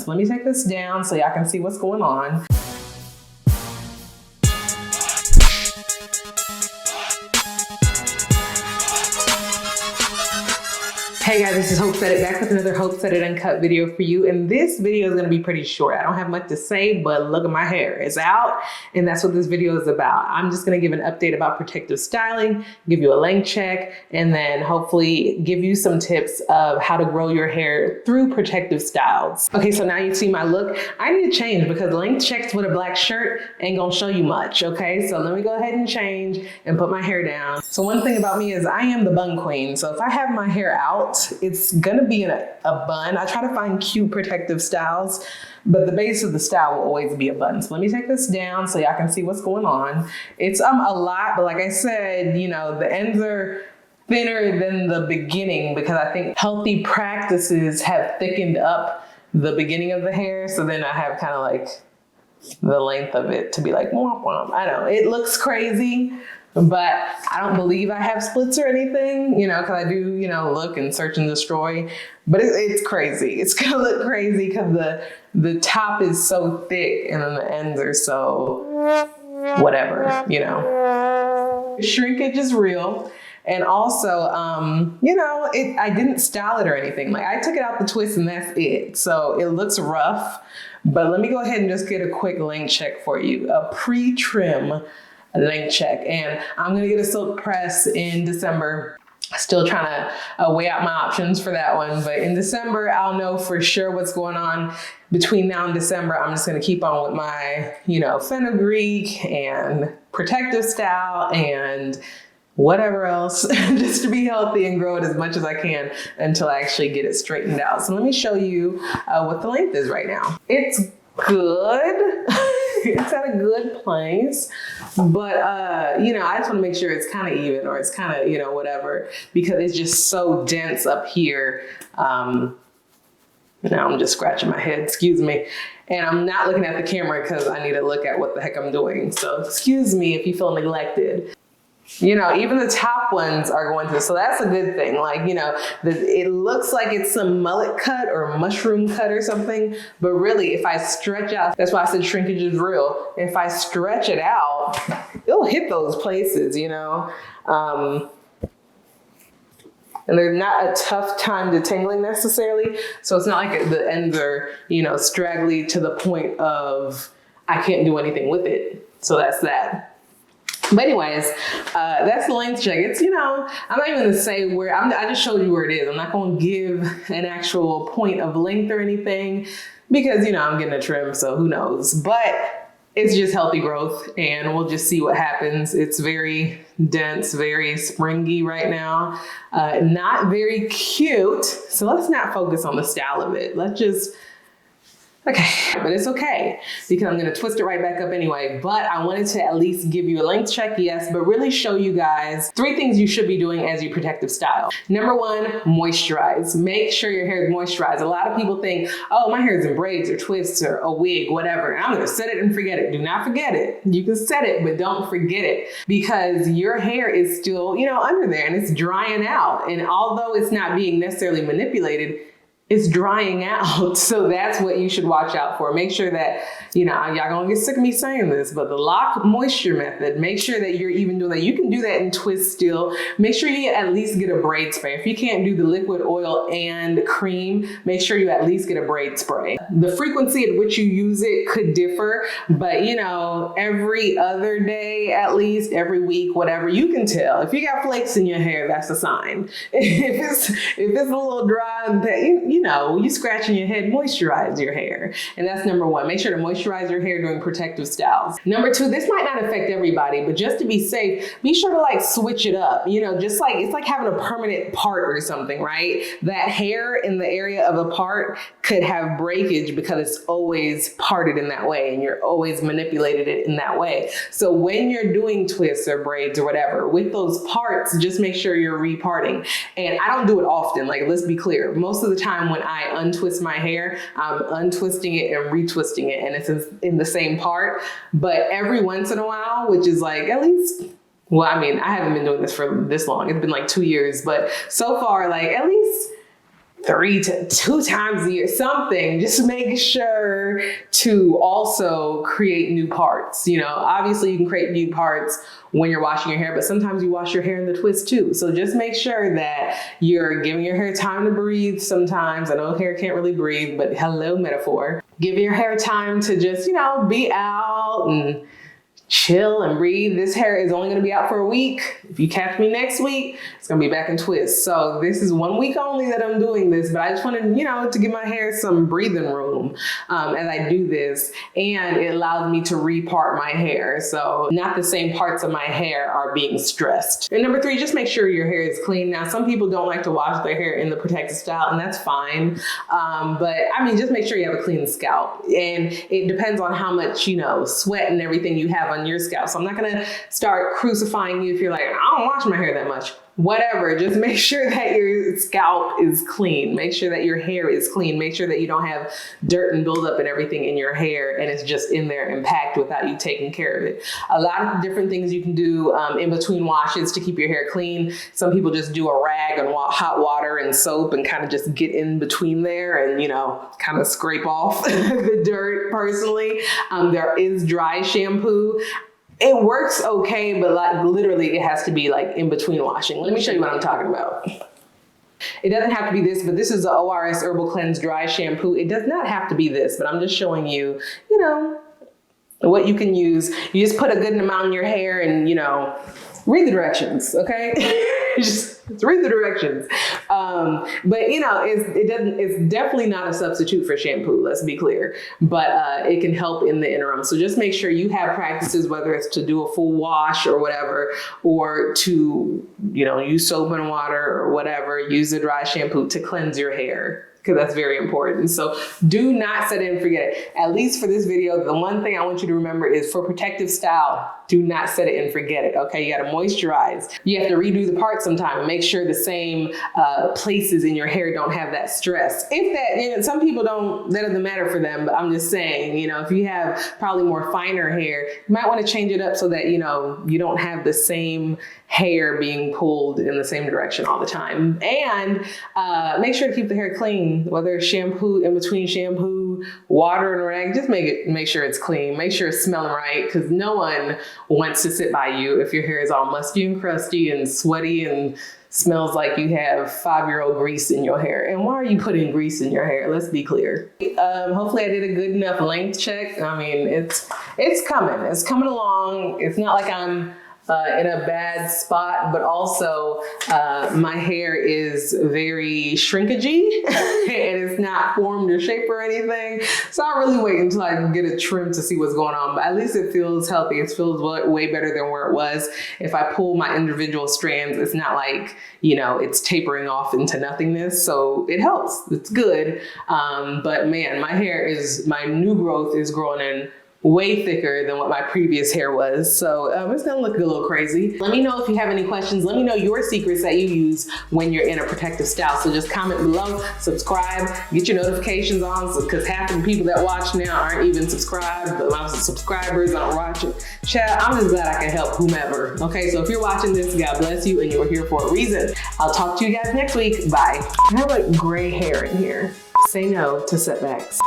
So let me take this down so y'all can see what's going on. Hey guys, this is Hope Said It, back with another Hope Said It Uncut video for you. And this video is gonna be pretty short. I don't have much to say, but look at my hair. It's out, and that's what this video is about. I'm just gonna give an update about protective styling, give you a length check, and then hopefully give you some tips of how to grow your hair through protective styles. Okay, so now you see my look. I need to change because length checks with a black shirt ain't gonna show you much, okay? So let me go ahead and change and put my hair down. So one thing about me is I am the bun queen. So if I have my hair out, it's gonna be in a bun. I try to find cute protective styles, but the base of the style will always be a bun. So let me take this down so y'all can see what's going on. It's a lot, but like I said, you know, the ends are thinner than the beginning because I think healthy practices have thickened up the beginning of the hair. So then I have kind of like the length of it to be like, womp womp. I know it looks crazy, but I don't believe I have splits or anything, you know, because I do, you know, look and search and destroy, but it's crazy. It's gonna look crazy because the top is so thick and then the ends are so whatever, you know. Shrinkage is real. And also, you know, I didn't style it or anything. Like I took it out the twist and that's it. So it looks rough, but let me go ahead and just get a quick length check for you. A pre-trim length check. And I'm gonna get a silk press in December. Still trying to weigh out my options for that one. But in December, I'll know for sure what's going on. Between now and December, I'm just gonna keep on with my, you know, fenugreek and protective style and whatever else, just to be healthy and grow it as much as I can until I actually get it straightened out. So let me show you what the length is right now. It's good. It's at a good place, but you know, I just want to make sure it's kind of even or it's kind of, you know, whatever, because it's just so dense up here. Now I'm just scratching my head, excuse me. And I'm not looking at the camera because I need to look at what the heck I'm doing. So excuse me if you feel neglected. You know, even the top ones are going to, so that's a good thing. Like, you know, it looks like it's some mullet cut or mushroom cut or something, but really if I stretch out, that's why I said shrinkage is real. If I stretch it out, it'll hit those places, you know. And there's not a tough time detangling necessarily. So it's not like the ends are, you know, straggly to the point of I can't do anything with it. So that's that. But anyways, that's the length check. It's, you know, I'm not even gonna say where, I just showed you where it is. I'm not gonna give an actual point of length or anything because, you know, I'm getting a trim, so who knows. But it's just healthy growth and we'll just see what happens. It's very dense, very springy right now. Not very cute. So let's not focus on the style of it. Let's just, okay, but it's okay because I'm gonna twist it right back up anyway. But I wanted to at least give you a length check, yes, but really show you guys 3 things you should be doing as you protective style. Number 1, moisturize. Make sure your hair is moisturized. A lot of people think, oh, my hair is in braids or twists or a wig, whatever. I'm gonna set it and forget it. Do not forget it. You can set it, but don't forget it because your hair is still, you know, under there and it's drying out. And although it's not being necessarily manipulated, it's drying out. So that's what you should watch out for. Make sure that, you know, y'all gonna get sick of me saying this, but the lock moisture method, make sure that you're even doing that. You can do that in twist still. Make sure you at least get a braid spray. If you can't do the liquid oil and cream, make sure you at least get a braid spray. The frequency at which you use it could differ, but you know, every other day, at least every week, whatever, you can tell. If you got flakes in your hair, that's a sign. If it's a little dry, you know, you scratching your head, moisturize your hair. And that's number 1. Make sure to moisturize your hair during protective styles. Number 2, this might not affect everybody, but just to be safe, be sure to like switch it up. You know, just like, it's like having a permanent part or something, right? That hair in the area of a part could have breakage because it's always parted in that way and you're always manipulated it in that way. So when you're doing twists or braids or whatever, with those parts, just make sure you're reparting. And I don't do it often, like let's be clear. Most of the time when I untwist my hair, I'm untwisting it and retwisting it and it's in the same part. But every once in a while, which is like at least, well, I mean, I haven't been doing this for this long. It's been like 2 years, but so far, like at least 2 times a year, something. Just make sure to also create new parts. You know, obviously you can create new parts when you're washing your hair, but sometimes you wash your hair in the twist too. So just make sure that you're giving your hair time to breathe sometimes. I know hair can't really breathe, but hello, metaphor. Give your hair time to just, you know, be out and chill and breathe. This hair is only going to be out for a week. If you catch me next week, it's going to be back in twist. So this is 1 week only that I'm doing this, but I just wanted, you know, to give my hair some breathing room as I do this, and it allows me to repart my hair. So not the same parts of my hair are being stressed. And number 3, just make sure your hair is clean. Now, some people don't like to wash their hair in the protective style, and that's fine. But I mean, just make sure you have a clean scalp, and it depends on how much, you know, sweat and everything you have on your scalp. So I'm not gonna start crucifying you if you're like, I don't wash my hair that much. Whatever, just make sure that your scalp is clean. Make sure that your hair is clean. Make sure that you don't have dirt and buildup and everything in your hair and it's just in there and packed without you taking care of it. A lot of different things you can do in between washes to keep your hair clean. Some people just do a rag and hot water and soap and kind of just get in between there and, you know, kind of scrape off the dirt. Personally, there is dry shampoo. It works okay, but like literally it has to be like in between washing. Let me show you what I'm talking about. It doesn't have to be this, but this is the ORS Herbal Cleanse Dry Shampoo. It does not have to be this, but I'm just showing you, you know, what you can use. You just put a good amount in your hair and, you know, read the directions, okay? just read the directions. But you know, it's definitely not a substitute for shampoo, let's be clear, but it can help in the interim. So just make sure you have practices, whether it's to do a full wash or whatever, or to, you know, use soap and water or whatever, use a dry shampoo to cleanse your hair, because that's very important. So do not set it and forget it. At least for this video, the one thing I want you to remember is for protective style, do not set it and forget it, okay? You gotta moisturize. You have to redo the part sometime and make sure the same places in your hair don't have that stress. If that, you know, some people don't, that doesn't matter for them, but I'm just saying, you know, if you have probably more finer hair, you might wanna change it up so that, you know, you don't have the same hair being pulled in the same direction all the time. And make sure to keep the hair clean, whether it's shampoo, in between shampoo, water and a rag, just make sure it's clean. Make sure it's smelling right, because no one wants to sit by you if your hair is all musty and crusty and sweaty and smells like you have 5-year-old grease in your hair. And why are you putting grease in your hair? Let's be clear. Hopefully I did a good enough length check. I mean, it's coming along. It's not like I'm in a bad spot, but also my hair is very shrinkagey and it's not formed or shaped or anything. So I'll really wait until I can get a trim to see what's going on, but at least it feels healthy. It feels way better than where it was. If I pull my individual strands, it's not like, you know, it's tapering off into nothingness. So it helps, it's good. But man, my new growth is growing in way thicker than what my previous hair was. So it's gonna look a little crazy. Let me know if you have any questions. Let me know your secrets that you use when you're in a protective style. So just comment below, subscribe, get your notifications on, because half of the people that watch now aren't even subscribed, but my subscribers aren't watching. Chat, I'm just glad I can help whomever. Okay, so if you're watching this, God bless you and you're here for a reason. I'll talk to you guys next week. Bye. I have like gray hair in here. Say no to setbacks.